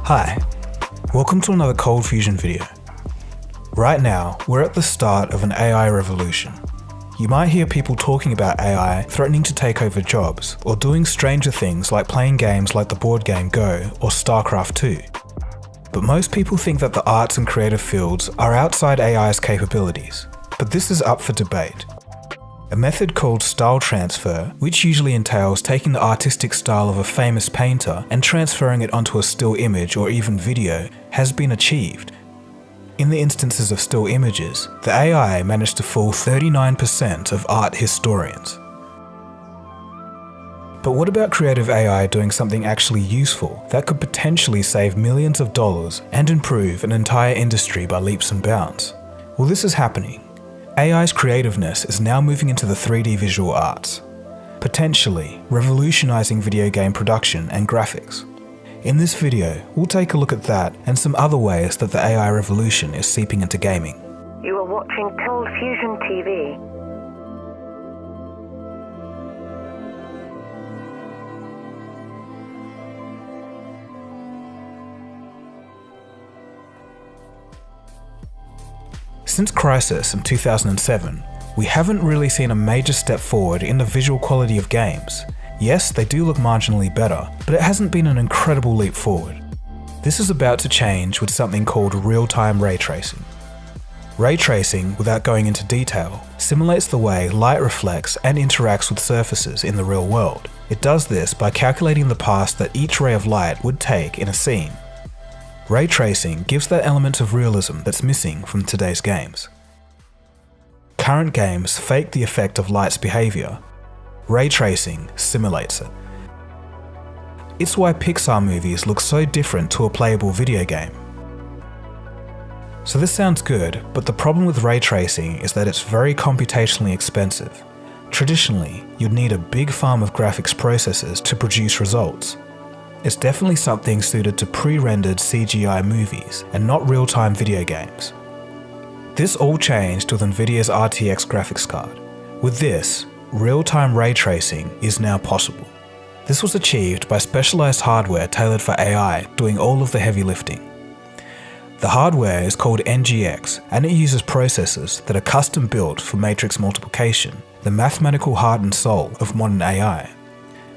Hi, welcome to another Cold Fusion video. Right now, we're at the start of an AI revolution. You might hear people talking about AI threatening to take over jobs, or doing stranger things like playing games like the board game Go or StarCraft 2. But most people think that the arts and creative fields are outside AI's capabilities, but this is up for debate. A method called style transfer, which usually entails taking the artistic style of a famous painter and transferring it onto a still image or even video, has been achieved. In the instances of still images, the AI managed to fool 39% of art historians. But what about creative AI doing something actually useful that could potentially save millions of dollars and improve an entire industry by leaps and bounds? Well, this is happening. AI's creativeness is now moving into the 3D visual arts, potentially revolutionizing video game production and graphics. In this video, we'll take a look at that and some other ways that the AI revolution is seeping into gaming. You are watching Cold Fusion TV. Since Crisis in 2007, we haven't really seen a major step forward in the visual quality of games. Yes, they do look marginally better, but it hasn't been an incredible leap forward. This is about to change with something called Realtime Ray Tracing. Ray tracing, without going into detail, simulates the way light reflects and interacts with surfaces in the real world. It does this by calculating the path that each ray of light would take in a scene. Ray tracing gives that element of realism that's missing from today's games. Current games fake the effect of light's behavior. Ray tracing simulates it. It's why Pixar movies look so different to a playable video game. So this sounds good, but the problem with ray tracing is that it's very computationally expensive. Traditionally, you'd need a big farm of graphics processors to produce results. It's definitely something suited to pre-rendered CGI movies and not real-time video games. This all changed with Nvidia's RTX graphics card. With this, real-time ray tracing is now possible. This was achieved by specialized hardware tailored for AI doing all of the heavy lifting. The hardware is called NGX, and it uses processors that are custom built for matrix multiplication, the mathematical heart and soul of modern AI.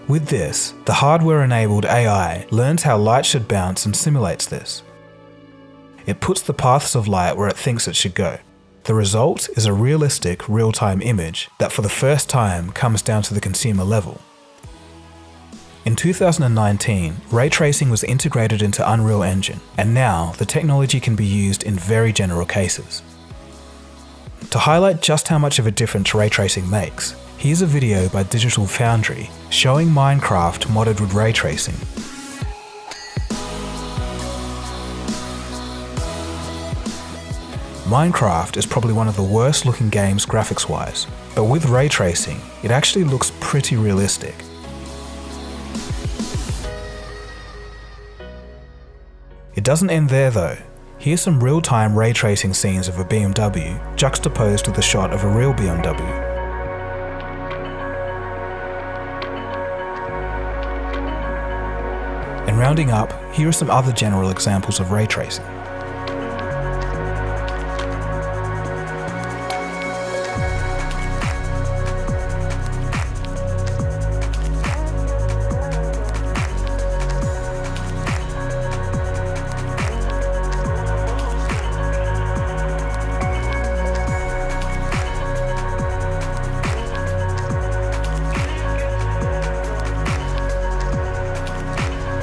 With this, the hardware-enabled AI learns how light should bounce and simulates this. It puts the paths of light where it thinks it should go. The result is a realistic, real-time image that for the first time comes down to the consumer level. In 2019, ray tracing was integrated into Unreal Engine, and now the technology can be used in very general cases. To highlight just how much of a difference ray tracing makes, here's a video by Digital Foundry showing Minecraft modded with ray tracing. Minecraft is probably one of the worst looking games graphics wise, but with ray tracing, it actually looks pretty realistic. It doesn't end there though. Here's some real-time ray tracing scenes of a BMW juxtaposed with a shot of a real BMW. And rounding up, here are some other general examples of ray tracing.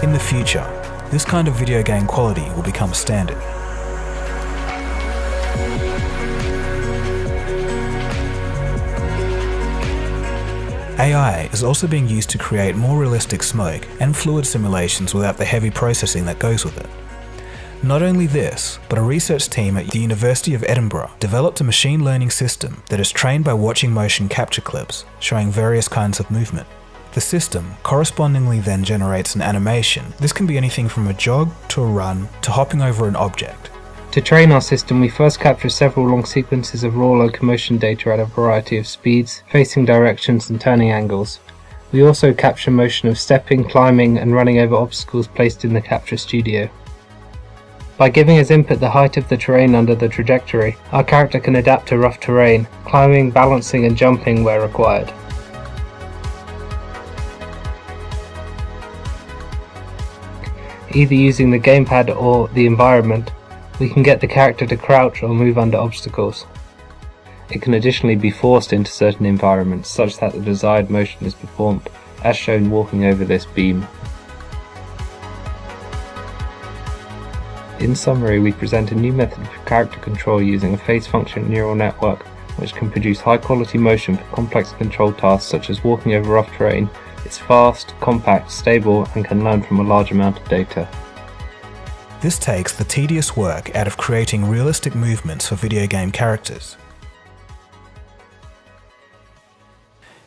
In the future, this kind of video game quality will become standard. AI is also being used to create more realistic smoke and fluid simulations without the heavy processing that goes with it. Not only this, but a research team at the University of Edinburgh developed a machine learning system that is trained by watching motion capture clips showing various kinds of movement. The system correspondingly then generates an animation. This can be anything from a jog to a run to hopping over an object. To train our system, we first capture several long sequences of raw locomotion data at a variety of speeds, facing directions and turning angles. We also capture motion of stepping, climbing and running over obstacles placed in the capture studio. By giving as input the height of the terrain under the trajectory, our character can adapt to rough terrain, climbing, balancing and jumping where required. Either using the gamepad or the environment, we can get the character to crouch or move under obstacles. It can additionally be forced into certain environments such that the desired motion is performed, as shown walking over this beam. In summary, we present a new method for character control using a face function neural network which can produce high quality motion for complex control tasks such as walking over rough terrain. It's fast, compact, stable and can learn from a large amount of data. This takes the tedious work out of creating realistic movements for video game characters.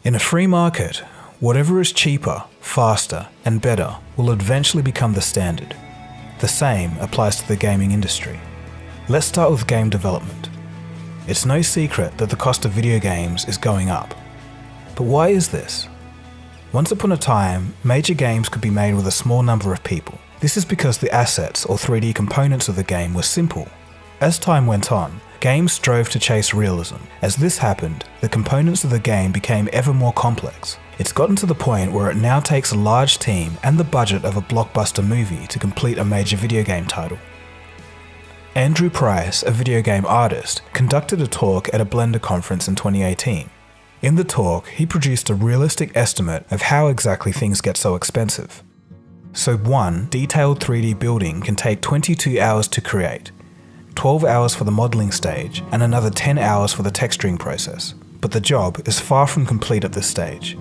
In a free market, whatever is cheaper, faster and better will eventually become the standard. The same applies to the gaming industry. Let's start with game development. It's no secret that the cost of video games is going up. But why is this? Once upon a time, major games could be made with a small number of people. This is because the assets or 3D components of the game were simple. As time went on, games strove to chase realism. As this happened, the components of the game became ever more complex. It's gotten to the point where it now takes a large team and the budget of a blockbuster movie to complete a major video game title. Andrew Price, a video game artist, conducted a talk at a Blender conference in 2018. In the talk, he produced a realistic estimate of how exactly things get so expensive. So one detailed 3D building can take 22 hours to create, 12 hours for the modeling stage, and another 10 hours for the texturing process. But the job is far from complete at this stage.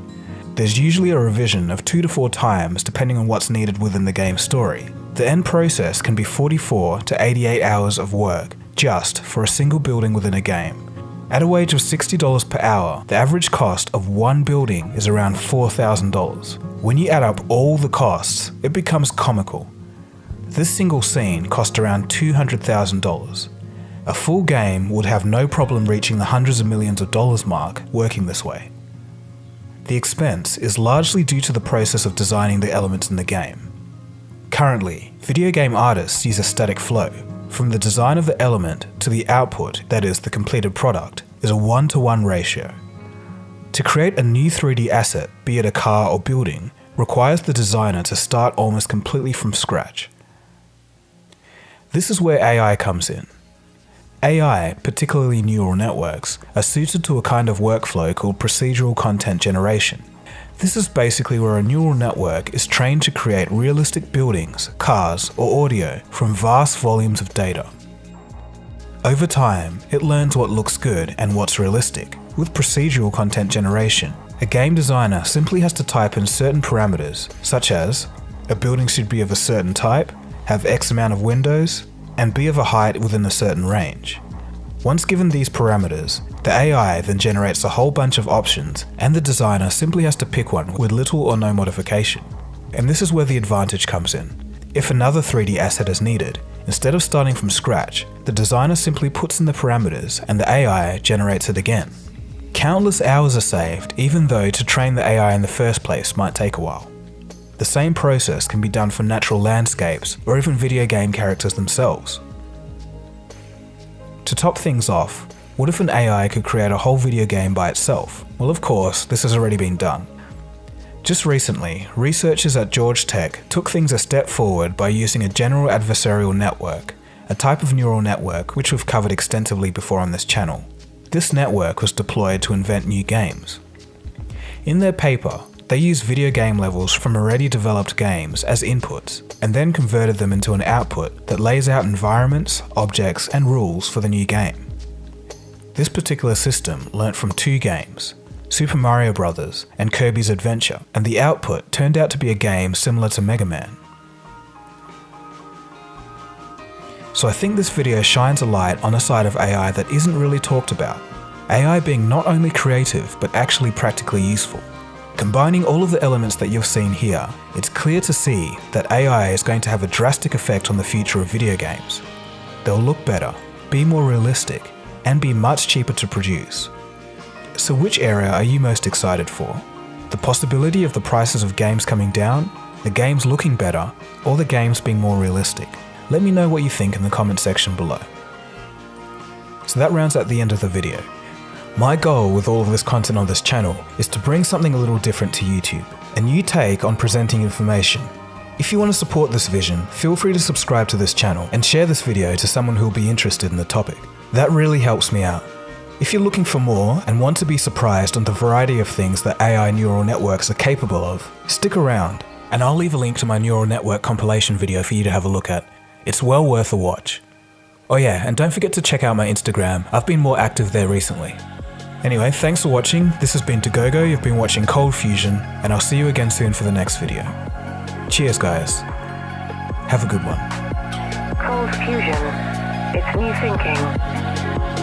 There's usually a revision of 2 to 4 times depending on what's needed within the game's story. The end process can be 44 to 88 hours of work just for a single building within a game. At a wage of $60 per hour, the average cost of one building is around $4,000. When you add up all the costs, it becomes comical. This single scene cost around $200,000. A full game would have no problem reaching the hundreds of millions of dollars mark working this way. The expense is largely due to the process of designing the elements in the game. Currently, video game artists use a static flow. From the design of the element to the output, that is, the completed product, is a 1-to-1 ratio. To create a new 3D asset, be it a car or building, requires the designer to start almost completely from scratch. This is where AI comes in. AI, particularly neural networks, are suited to a kind of workflow called procedural content generation. This is basically where a neural network is trained to create realistic buildings, cars, or audio from vast volumes of data. Over time, it learns what looks good and what's realistic. With procedural content generation, a game designer simply has to type in certain parameters, such as a building should be of a certain type, have X amount of windows, and be of a height within a certain range. Once given these parameters, the AI then generates a whole bunch of options and the designer simply has to pick one with little or no modification. And this is where the advantage comes in. If another 3D asset is needed, instead of starting from scratch, the designer simply puts in the parameters and the AI generates it again. Countless hours are saved, even though to train the AI in the first place might take a while. The same process can be done for natural landscapes or even video game characters themselves. To top things off, what if an AI could create a whole video game by itself? Well, of course, this has already been done. Just recently, researchers at Georgia Tech took things a step forward by using a general adversarial network, a type of neural network which we've covered extensively before on this channel. This network was deployed to invent new games. In their paper, they used video game levels from already developed games as inputs, and then converted them into an output that lays out environments, objects, and rules for the new game. This particular system learnt from 2 games, Super Mario Bros. And Kirby's Adventure, and the output turned out to be a game similar to Mega Man. So I think this video shines a light on a side of AI that isn't really talked about. AI being not only creative, but actually practically useful. Combining all of the elements that you've seen here, it's clear to see that AI is going to have a drastic effect on the future of video games. They'll look better, be more realistic, and be much cheaper to produce. So which area are you most excited for? The possibility of the prices of games coming down, the games looking better, or the games being more realistic? Let me know what you think in the comment section below. So that rounds out the end of the video. My goal with all of this content on this channel is to bring something a little different to YouTube, a new take on presenting information. If you want to support this vision, feel free to subscribe to this channel and share this video to someone who will be interested in the topic. That really helps me out. If you're looking for more and want to be surprised on the variety of things that AI neural networks are capable of, stick around, and I'll leave a link to my neural network compilation video for you to have a look at. It's well worth a watch. Oh yeah, and don't forget to check out my Instagram. I've been more active there recently. Anyway, thanks for watching. This has been Togogo. You've been watching Cold Fusion, and I'll see you again soon for the next video. Cheers, guys. Have a good one. Cold fusion. It's new thinking.